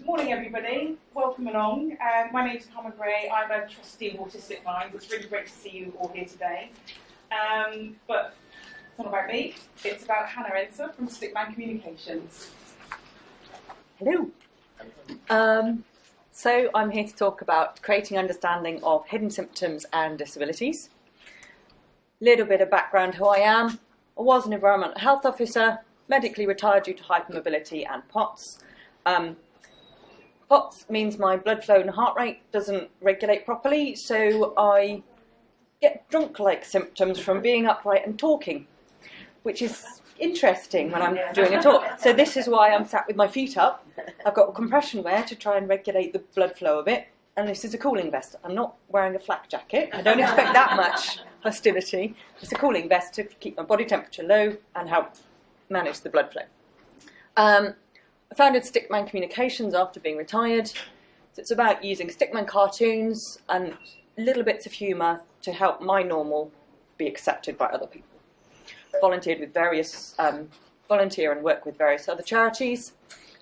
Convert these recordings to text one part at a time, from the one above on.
Morning everybody, welcome along. My name is Carmen Gray, I'm a trustee of Autistic Minds. It's really great to see you all here today. But it's not about me, it's about Hannah Ensor from Stickman Communications. Hello. So I'm here to talk about creating understanding of hidden symptoms and disabilities. Little bit of background who I am. I was an environmental health officer, medically retired due to hypermobility and POTS. POTS means my blood flow and heart rate doesn't regulate properly, so I get drunk-like symptoms from being upright and talking, which is interesting when I'm doing a talk. So this is why I'm sat with my feet up. I've got a compression wear to try and regulate the blood flow a bit, and this is a cooling vest. I'm not wearing a flak jacket. I don't expect that much hostility. It's a cooling vest to keep my body temperature low and help manage the blood flow. I founded Stickman Communications after being retired. So it's about using Stickman cartoons and little bits of humour to help my normal be accepted by other people. Volunteered with various, volunteer and work with various other charities.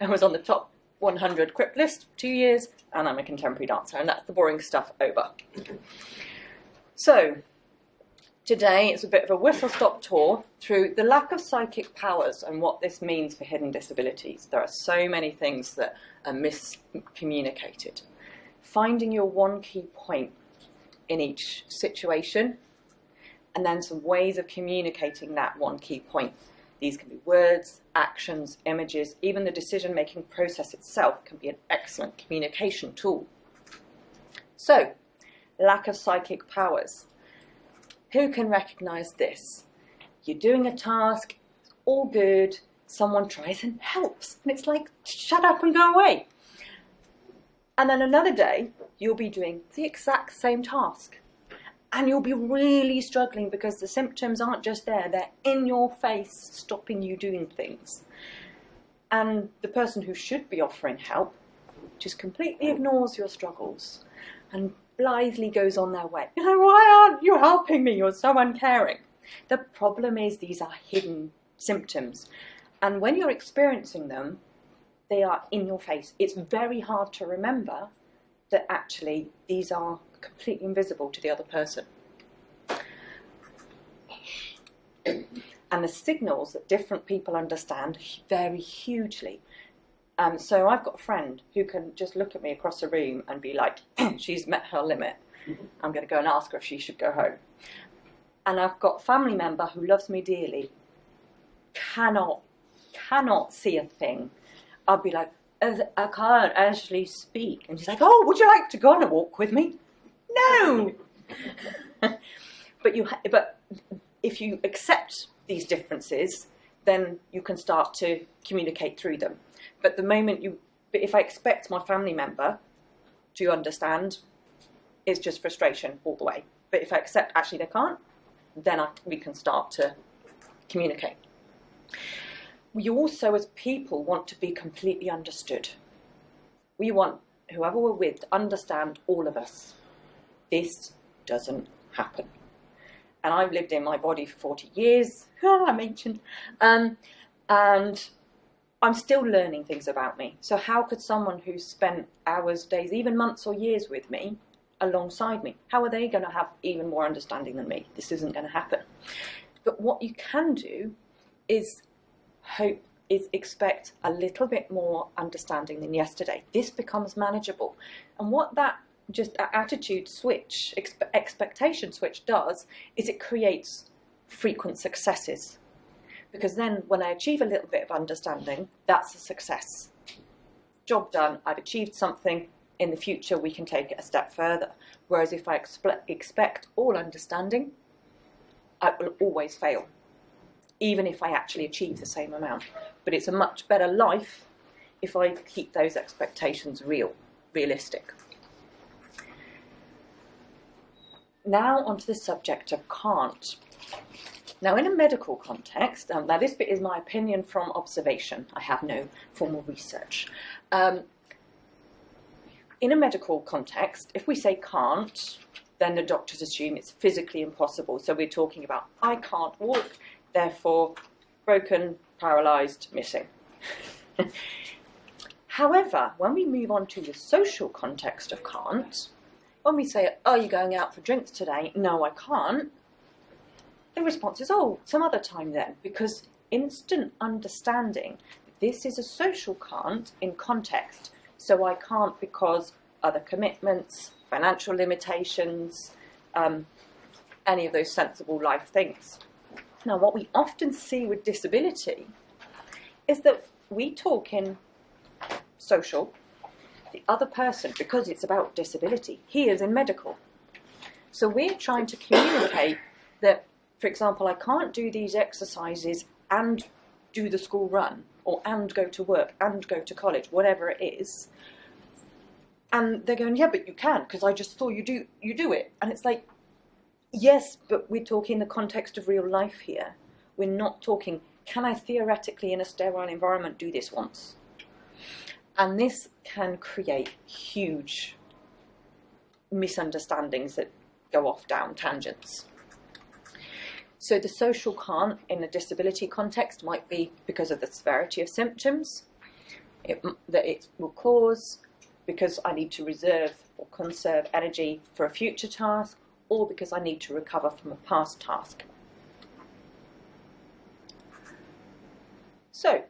I was on the top 100 CRIP list for 2 years, and I'm a contemporary dancer, and that's the boring stuff over. So, today it's a bit of a whistle-stop tour through the lack of psychic powers and what this means for hidden disabilities. There are so many things that are miscommunicated. Finding your one key point in each situation, and then some ways of communicating that one key point. These can be words, actions, images, even the decision-making process itself can be an excellent communication tool. So, lack of psychic powers. Who can recognise this? You're doing a task, it's all good, someone tries and helps, and it's like, shut up and go away. And then another day, you'll be doing the exact same task. And you'll be really struggling because the symptoms aren't just there, they're in your face, stopping you doing things. And the person who should be offering help just completely ignores your struggles and blithely goes on their way. You're like, why aren't you helping me? You're so uncaring. The problem is these are hidden symptoms. And when you're experiencing them, they are in your face. It's very hard to remember that actually these are completely invisible to the other person. And the signals that different people understand vary hugely. So I've got a friend who can just look at me across the room and be like, she's met her limit. I'm going to go and ask her if she should go home. And I've got a family member who loves me dearly, cannot see a thing. I'll be like, I can't actually speak. And she's like, oh, would you like to go on a walk with me? No! But if you accept these differences, then you can start to communicate through them. But if I expect my family member to understand, it's just frustration all the way. But if I accept actually they can't, then we can start to communicate. We also, as people, want to be completely understood. We want whoever we're with to understand all of us. This doesn't happen. And I've lived in my body for 40 years, I'm ancient, and I'm still learning things about me. So how could someone who's spent hours, days, even months or years with me, alongside me, how are they going to have even more understanding than me? This isn't going to happen. But what you can do is expect a little bit more understanding than yesterday. This becomes manageable. And what that attitude switch, expectation switch does is it creates frequent successes. Because then when I achieve a little bit of understanding, that's a success. Job done, I've achieved something. In the future, we can take it a step further. Whereas if I expect all understanding, I will always fail, even if I actually achieve the same amount. But it's a much better life if I keep those expectations realistic. Now onto the subject of can't. Now in a medical context, now this bit is my opinion from observation. I have no formal research. In a medical context, if we say can't, then the doctors assume it's physically impossible. So we're talking about, I can't walk, therefore broken, paralysed, missing. However, when we move on to the social context of can't, when we say, are you going out for drinks today? No, I can't. The response is, oh, some other time then, because instant understanding, this is a social can't in context. So I can't because other commitments, financial limitations, any of those sensible life things. Now, what we often see with disability is that we talk in social, the other person, because it's about disability, he is in medical. So we're trying to communicate that, for example, I can't do these exercises and do the school run, or and go to work, and go to college, whatever it is. And they're going, yeah, but you can, because I just saw you do it. And it's like, yes, but we're talking the context of real life here. We're not talking, can I theoretically in a sterile environment do this once? And this can create huge misunderstandings that go off down tangents. So the social can't in a disability context might be because of the severity of symptoms that it will cause, because I need to reserve or conserve energy for a future task, or because I need to recover from a past task. So,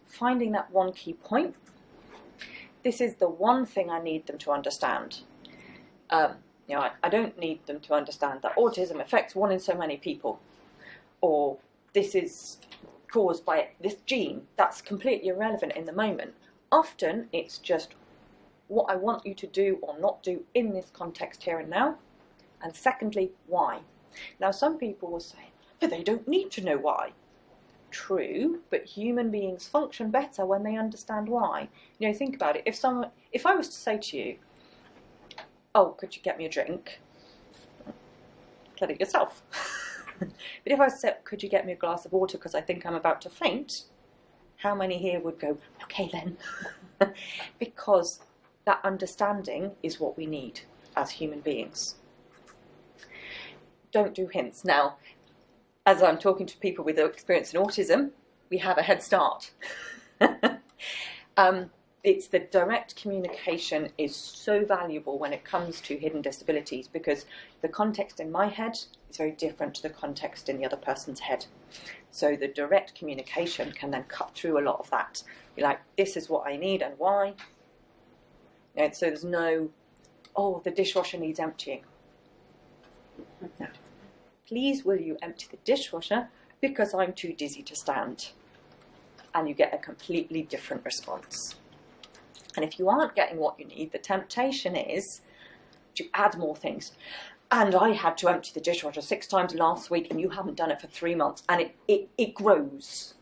finding that one key point, this is the one thing I need them to understand. I don't need them to understand that autism affects 1 in so many people, or this is caused by this gene. That's completely irrelevant in the moment. Often it's just what I want you to do or not do in this context here and now, and secondly, why. Now, some people will say, but they don't need to know why. True, but human beings function better when they understand why. Think about it. If I was to say to you, oh, could you get me a drink? Get it yourself. But if I said, could you get me a glass of water because I think I'm about to faint? How many here would go, okay then? Because that understanding is what we need as human beings. Don't do hints. Now, as I'm talking to people with experience in autism, we have a head start. It's the direct communication is so valuable when it comes to hidden disabilities, because the context in my head is very different to the context in the other person's head. So the direct communication can then cut through a lot of that. You're like, this is what I need and why. And so there's no, oh, the dishwasher needs emptying. No. Please will you empty the dishwasher because I'm too dizzy to stand. And you get a completely different response. And if you aren't getting what you need, the temptation is to add more things. And I had to empty the dishwasher 6 times last week and you haven't done it for 3 months. And it grows.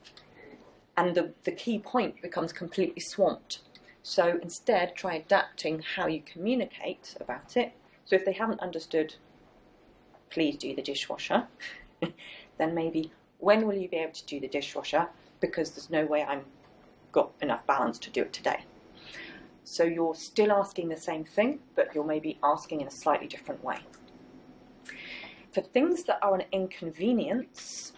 And the key point becomes completely swamped. So instead, try adapting how you communicate about it. So if they haven't understood, please do the dishwasher, then maybe, when will you be able to do the dishwasher? Because there's no way I've got enough balance to do it today. So you're still asking the same thing, but you're maybe asking in a slightly different way. For things that are an inconvenience,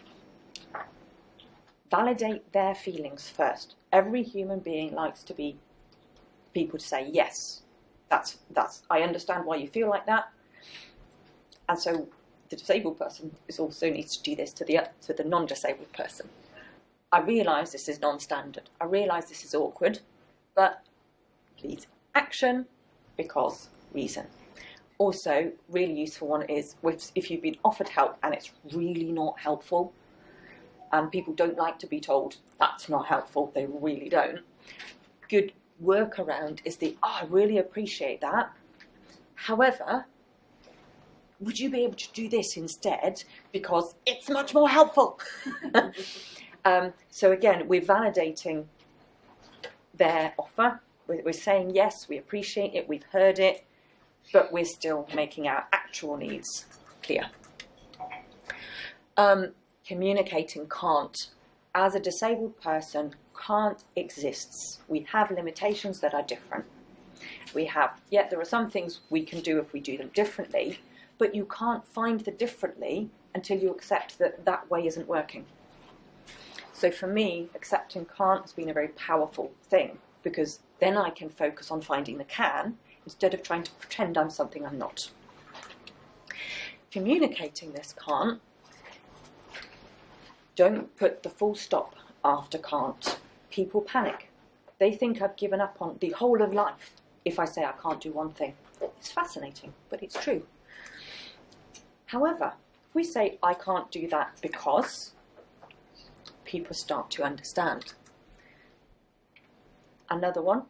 validate their feelings first. Every human being likes to be people to say, yes, that's I understand why you feel like that. And so the disabled person also needs to do this to the non-disabled person. I realise this is non-standard. I realise this is awkward, but please action because reason. Also, really useful one is if you've been offered help and it's really not helpful, and people don't like to be told that's not helpful, they really don't. Good workaround is I really appreciate that. However, would you be able to do this instead because it's much more helpful? So again, we're validating their offer. We're saying, yes, we appreciate it, we've heard it, but we're still making our actual needs clear. Communicating can't. As a disabled person, can't exists. We have limitations that are different. There are some things we can do if we do them differently, but you can't find the differently until you accept that way isn't working. So for me, accepting can't has been a very powerful thing. because then I can focus on finding the can instead of trying to pretend I'm something I'm not. Communicating this can't. Don't put the full stop after can't. People panic. They think I've given up on the whole of life if I say I can't do one thing. It's fascinating, but it's true. However, if we say I can't do that because, people start to understand. Another one,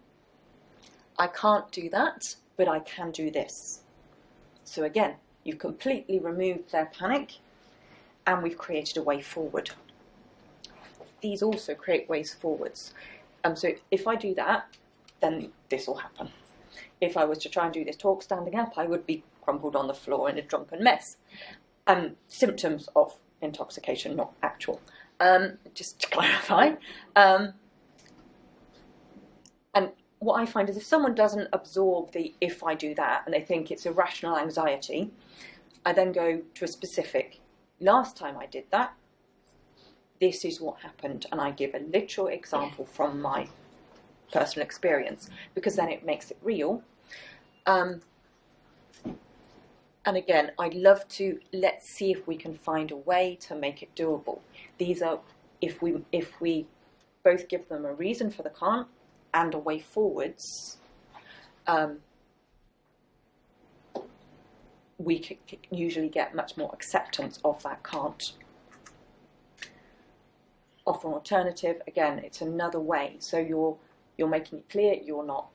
I can't do that, but I can do this. So again, you've completely removed their panic and we've created a way forward. These also create ways forwards. So if I do that, then this will happen. If I was to try and do this talk standing up, I would be crumpled on the floor in a drunken mess. Symptoms of intoxication, not actual. Just to clarify. And what I find is if someone doesn't absorb the if I do that and they think it's irrational anxiety, I then go to a specific. Last time I did that, this is what happened, and I give a literal example from my personal experience, because then it makes it real. And again, I'd love to, let's see if we can find a way to make it doable. These are, if we both give them a reason for the can't and a way forwards, we could usually get much more acceptance of that can't. Offer an alternative, again, it's another way. So you're making it clear, you're not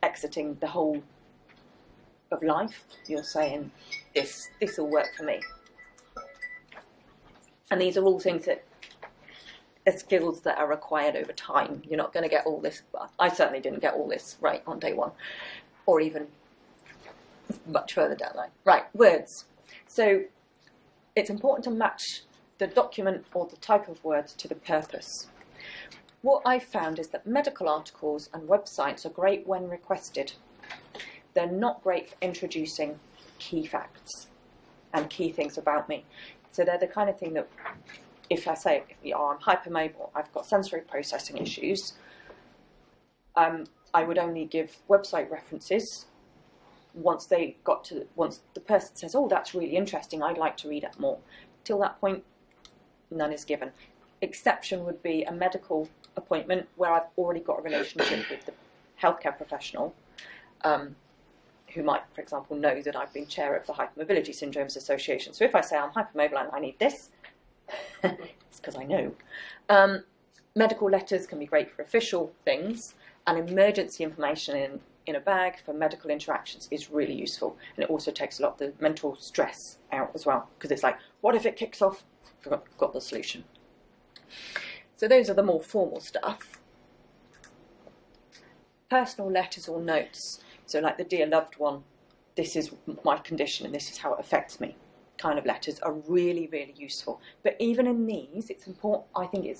exiting the whole of life. You're saying, this will work for me. And these are all things that are skills that are required over time. You're not going to get all this, well, I certainly didn't get all this right on day one, or even much further down the line. Right, words. So it's important to match the document or the type of words to the purpose. What I've found is that medical articles and websites are great when requested. They're not great for introducing key facts and key things about me. So they're the kind of thing that if I say, I'm hypermobile, I've got sensory processing issues, I would only give website references once the person says, oh, that's really interesting, I'd like to read it more. Till that point, none is given. Exception would be a medical appointment where I've already got a relationship with the healthcare professional, who might, for example, know that I've been chair of the Hypermobility Syndromes Association. So if I say I'm hypermobile and I need this, it's because I know. Medical letters can be great for official things, and emergency information in a bag for medical interactions is really useful. And it also takes a lot of the mental stress out as well, because it's like, what if it kicks off? Got the solution. So those are the more formal stuff. Personal letters or notes. So like the dear loved one, this is my condition and this is how it affects me kind of letters are really, really useful. But even in these, it's important, I think it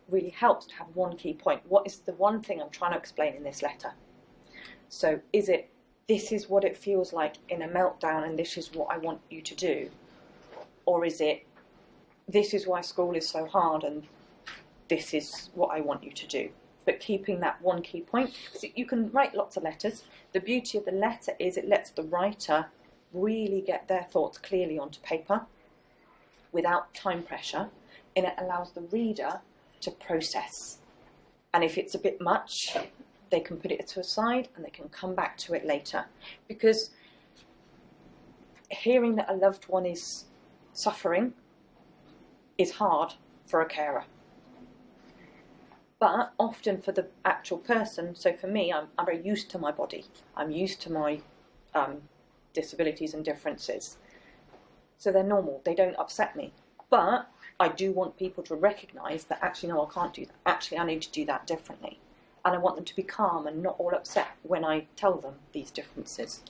really helps to have one key point. What is the one thing I'm trying to explain in this letter? So is it, this is what it feels like in a meltdown and this is what I want you to do? Or is it, this is why school is so hard and this is what I want you to do? But keeping that one key point. So you can write lots of letters. The beauty of the letter is it lets the writer really get their thoughts clearly onto paper without time pressure, and it allows the reader to process. And if it's a bit much, they can put it to a side and they can come back to it later. Because hearing that a loved one is suffering is hard for a carer. But often for the actual person, so for me, I'm very used to my body. I'm used to my disabilities and differences. So they're normal, they don't upset me. But I do want people to recognise that actually, no, I can't do that. Actually, I need to do that differently. And I want them to be calm and not all upset when I tell them these differences.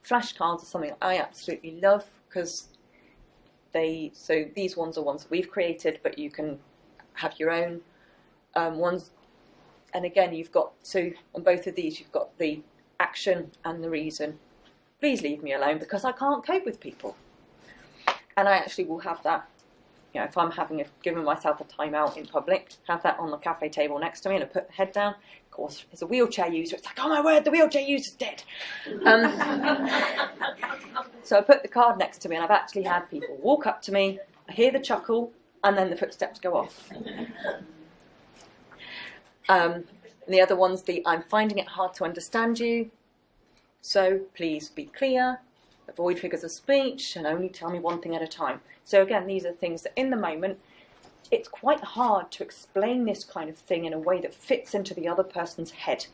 Flashcards are something I absolutely love because so these ones are ones that we've created, but you can have your own ones. And again, you've got, so on both of these, you've got the action and the reason. Please leave me alone because I can't cope with people. And I actually will have that you know, if I'm giving myself a timeout in public, have that on the cafe table next to me, and I put the head down. Of course, as a wheelchair user, it's like, oh my word, the wheelchair user's dead. So I put the card next to me, and I've actually had people walk up to me, I hear the chuckle, and then the footsteps go off. The other one's I'm finding it hard to understand you, so please be clear, avoid figures of speech, and only tell me one thing at a time. So again, these are things that in the moment, it's quite hard to explain this kind of thing in a way that fits into the other person's head.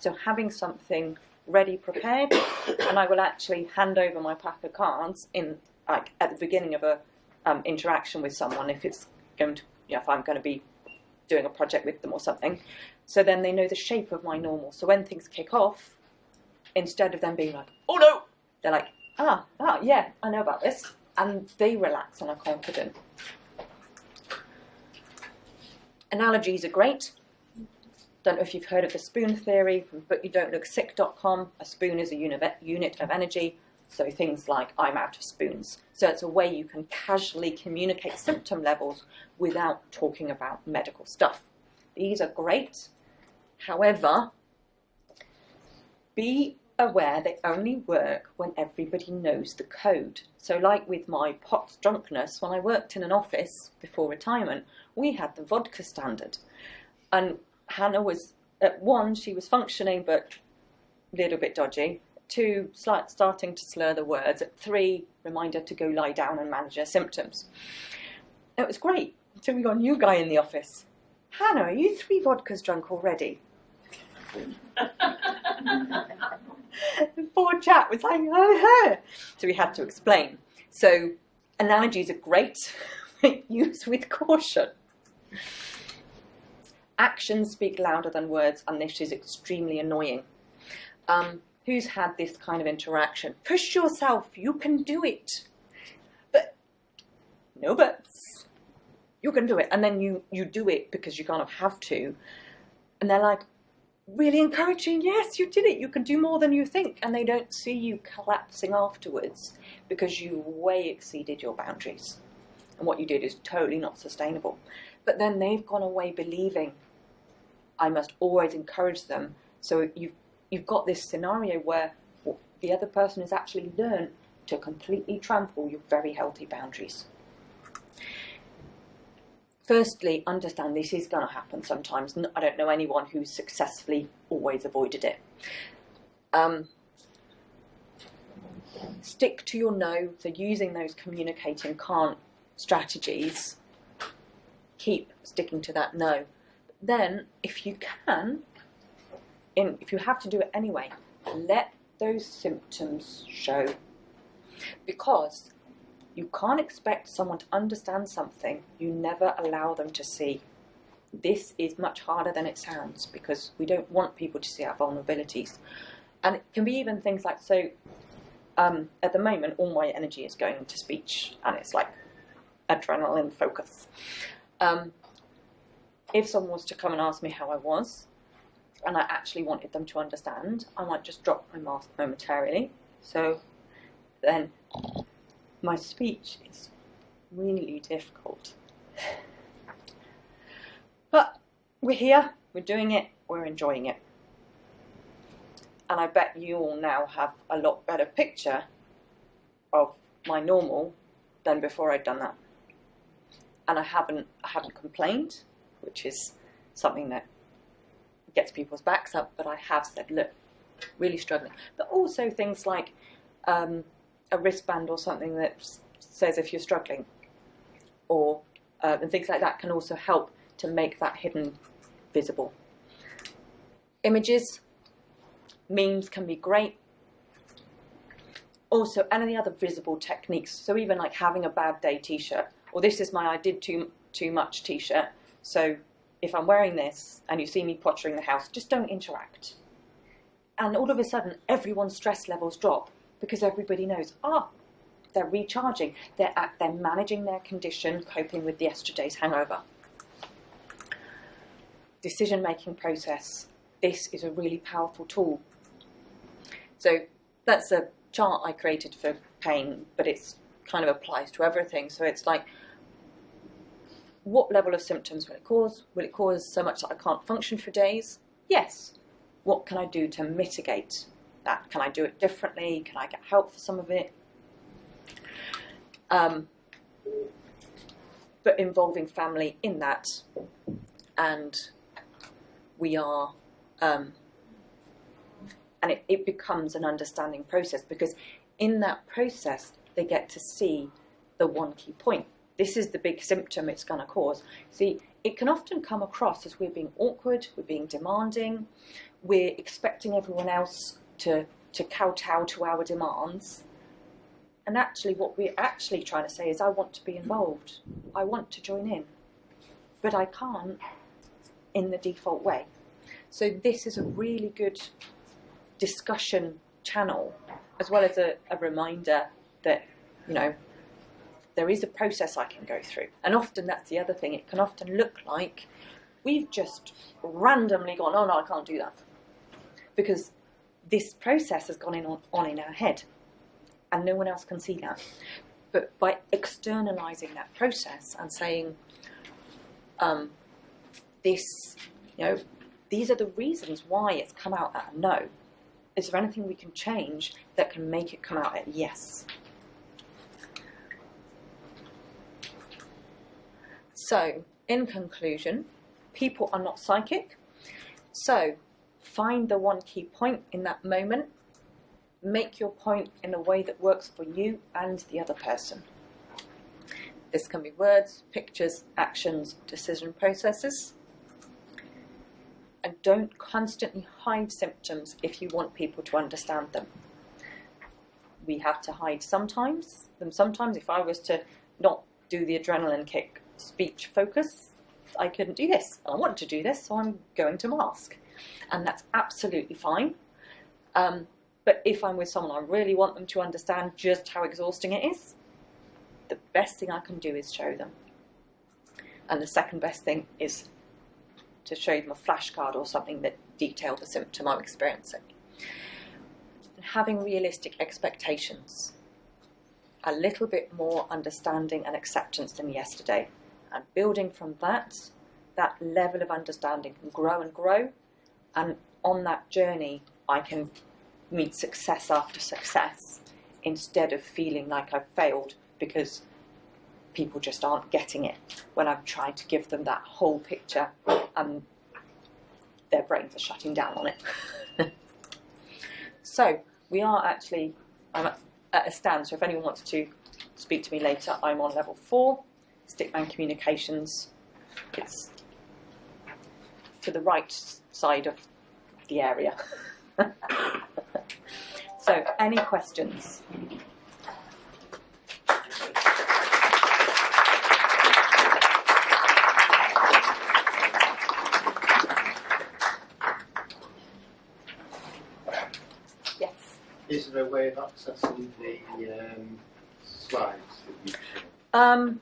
So having something ready, prepared, and I will actually hand over my pack of cards in, like, at the beginning of a interaction with someone, if it's going to, you know, if I'm going to be doing a project with them or something. So then they know the shape of my normal. So when things kick off, instead of them being like, oh no, they're like, yeah, I know about this. And they relax and are confident. Analogies are great. Don't know if you've heard of the spoon theory from butyoudon'tlook.sick.com. A spoon is a unit of energy. So things like, I'm out of spoons. So it's a way you can casually communicate symptom levels without talking about medical stuff. These are great. However, be aware they only work when everybody knows the code. So like with my POTS drunkenness, when I worked in an office before retirement, we had the vodka standard. And Hannah was, at 1, she was functioning but a little bit dodgy. 2, starting to slur the words. At 3, remind her to go lie down and manage her symptoms. It was great until we got a new guy in the office. Hannah, are you 3 vodkas drunk already? The poor chap was like, oh. So we had to explain. So analogies are great, used with caution. Actions speak louder than words, and this is extremely annoying. Who's had this kind of interaction? Push yourself, you can do it. But, no buts. You can do it. And then you do it because you kind of have to. And they're like, really encouraging, yes, you did it. You can do more than you think. And they don't see you collapsing afterwards because you way exceeded your boundaries. And what you did is totally not sustainable. But then they've gone away believing I must always encourage them. So you've got this scenario where the other person has actually learned to completely trample your very healthy boundaries. Firstly, understand this is going to happen sometimes. I don't know anyone who's successfully always avoided it. Stick to your no, so using those communicating can't strategies, keep sticking to that no. But then, if you can, if you have to do it anyway, let those symptoms show. Because you can't expect someone to understand something you never allow them to see. This is much harder than it sounds because we don't want people to see our vulnerabilities. And it can be even things like, so at the moment all my energy is going into speech and it's like adrenaline focus. If someone was to come and ask me how I was, and I actually wanted them to understand, I might just drop my mask momentarily. So then my speech is really difficult. But we're here, we're doing it, we're enjoying it. And I bet you all now have a lot better picture of my normal than before I'd done that. And I haven't complained, which is something that gets people's backs up, but I have said, look, really struggling. But also things like a wristband or something that says if you're struggling, or and things like that can also help to make that hidden visible. Images, memes can be great. Also, any other visible techniques. So even like having a bad day t-shirt, or this is my I did too much t-shirt. So if I'm wearing this and you see me pottering the house, just don't interact. And all of a sudden, everyone's stress levels drop because everybody knows, they're recharging. They're managing their condition, coping with yesterday's hangover. Decision-making process. This is a really powerful tool. So that's a chart I created for pain, but it's kind of applies to everything. So it's like, What level of symptoms will it cause? Will it cause so much that I can't function for days? Yes. What can I do to mitigate that? Can I do it differently? Can I get help for some of it? But involving family in that, and we are, and it becomes an understanding process, because in that process they get to see the one key point. This is the big symptom it's going to cause. See, it can often come across as we're being awkward, we're being demanding, we're expecting everyone else to kowtow to our demands. And actually what we're actually trying to say is, I want to be involved. I want to join in. But I can't in the default way. So this is a really good discussion channel, as well as a reminder that, there is a process I can go through. And often that's the other thing. It can often look like we've just randomly gone, oh no, I can't do that. Because this process has gone on in our head. And no one else can see that. But by externalizing that process and saying, these are the reasons why it's come out at a no. Is there anything we can change that can make it come out at yes? So, in conclusion, people are not psychic. So, find the one key point in that moment. Make your point in a way that works for you and the other person. This can be words, pictures, actions, decision processes. And don't constantly hide symptoms if you want people to understand them. We have to hide sometimes. Sometimes if I was to not do the adrenaline kick speech focus, I couldn't do this. I want to do this, so I'm going to mask. And that's absolutely fine. But if I'm with someone, I really want them to understand just how exhausting it is. The best thing I can do is show them. And the second best thing is to show them a flashcard or something that details the symptom I'm experiencing. And having realistic expectations. A little bit more understanding and acceptance than yesterday. And building from that level of understanding can grow and grow. And on that journey, I can meet success after success instead of feeling like I've failed because people just aren't getting it when I'm trying to give them that whole picture and their brains are shutting down on it. So we are actually, I'm at a stand, so if anyone wants to speak to me later, I'm on level 4, Stickman Communications. It's to the right side of the area. So, any questions? Yes. Is there a way of accessing the slides that you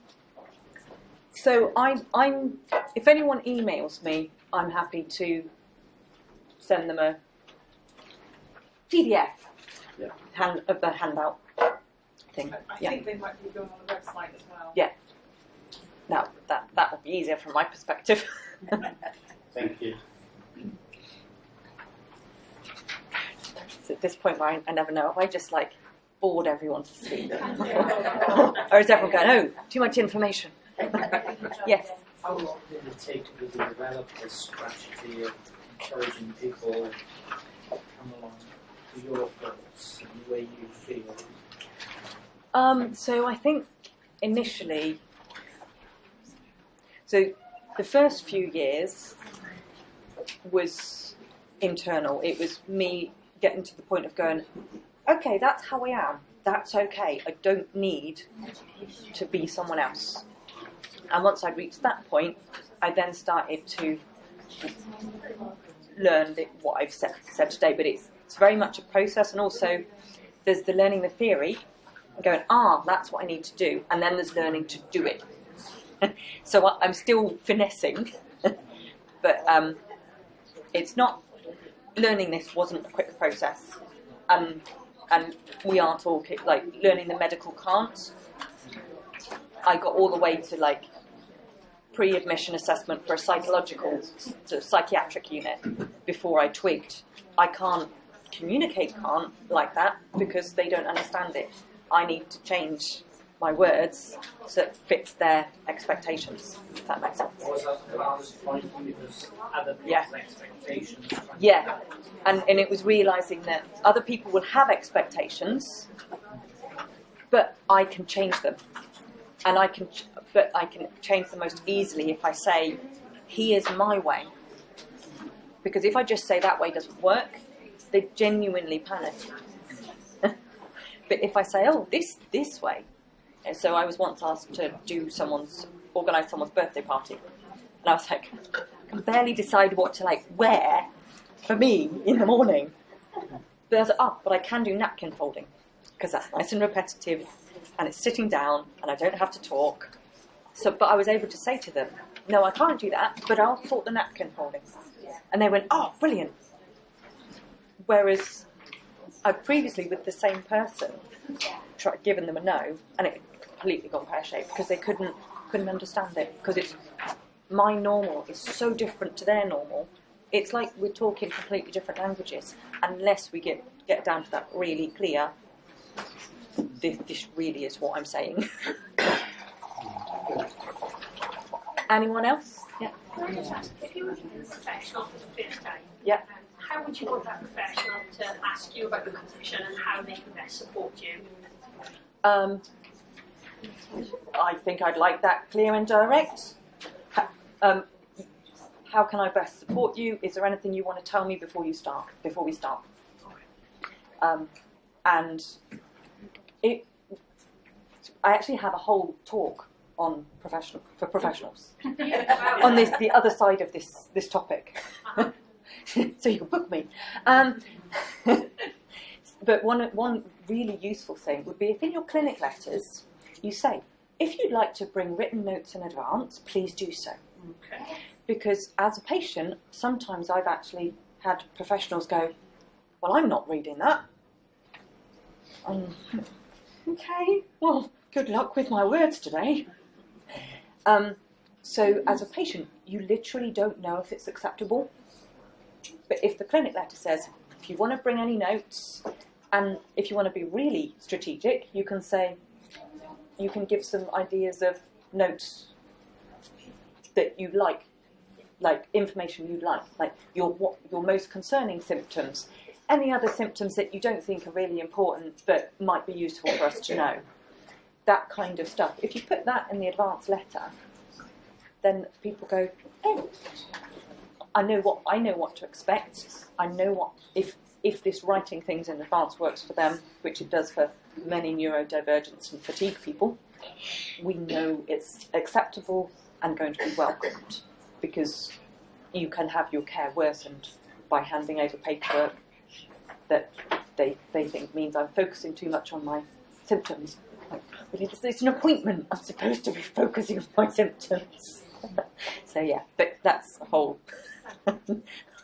So I'm. If anyone emails me, I'm happy to send them a PDF of the handout thing. I think they might be going on the website as well. Yeah. Now that would be easier from my perspective. Thank you. So at this point, I never know. Have I just bored everyone to sleep, or is everyone going, "Oh, too much information"? Yes. How long did it take to develop this strategy of encouraging people to come along to your thoughts and the way you feel? So I think initially, so the first few years was internal. It was me getting to the point of going, okay, that's how I am. That's okay. I don't need to be someone else. And once I'd reached that point, I then started to learn what I've said today. But it's very much a process, and also there's the learning the theory, and going, that's what I need to do, and then there's learning to do it. So I'm still finessing, but it's not. Learning this wasn't a quick process, and we are talking learning the medical can't. I got all the way to pre-admission assessment for a psychological, sort of psychiatric unit before I twigged. I can't communicate like that because they don't understand it. I need to change my words so it fits their expectations, if that makes sense. Was that the hardest point because other people's Yeah. expectations? Yeah, and it was realising that other people will have expectations, but I can change them. And I can change them most easily if I say, here's my way. Because if I just say that way doesn't work, they genuinely panic. But if I say, oh, this way. And so I was once asked to organise someone's birthday party. And I was like, I can barely decide what to wear for me in the morning. But I was like, but I can do napkin folding. Because that's nice and repetitive. And it's sitting down and I don't have to talk. But I was able to say to them, no, I can't do that, but I'll sort the napkin folding. And they went, oh, brilliant. Whereas I'd previously, with the same person, given them a no, and it completely gone pear-shaped because they couldn't understand it. Because my normal is so different to their normal. It's like we're talking completely different languages unless we get down to that really clear, this really is what I'm saying. Anyone else? Yeah. Can I just ask, if you were given a professional for the first time, Yeah. how would you want that professional to ask you about your condition and how they can best support you? I think I'd like that clear and direct. How can I best support you? Is there anything you want to tell me before we start? And I actually have a whole talk on for professionals on the other side of this topic. So you can book me. But one really useful thing would be if in your clinic letters you say, if you'd like to bring written notes in advance, please do so. Okay. Because as a patient, sometimes I've actually had professionals go, well, I'm not reading that. Okay, well, good luck with my words today. So as a patient, you literally don't know if it's acceptable. But if the clinic letter says, if you want to bring any notes, and if you want to be really strategic, you can say, you can give some ideas of notes that you like information you'd like your most concerning symptoms, any other symptoms that you don't think are really important but might be useful for us to know. That kind of stuff. If you put that in the advance letter, then people go, oh, I know what to expect. I know what if this writing things in advance works for them, which it does for many neurodivergence and fatigue people. We know it's acceptable and going to be welcomed, because you can have your care worsened by handing over paperwork that they think means I'm focusing too much on my symptoms. But it's an appointment. I'm supposed to be focusing on my symptoms. So yeah, but that's a whole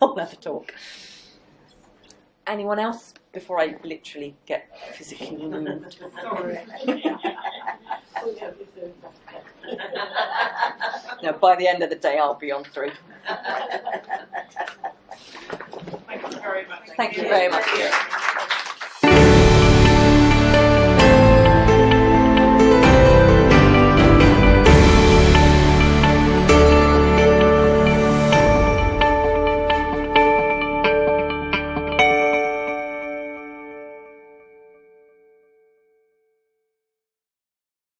other talk. Anyone else before I literally get physically removed? Sorry. No, by the end of the day I'll be on 3. Thank you very much. Thank you very much.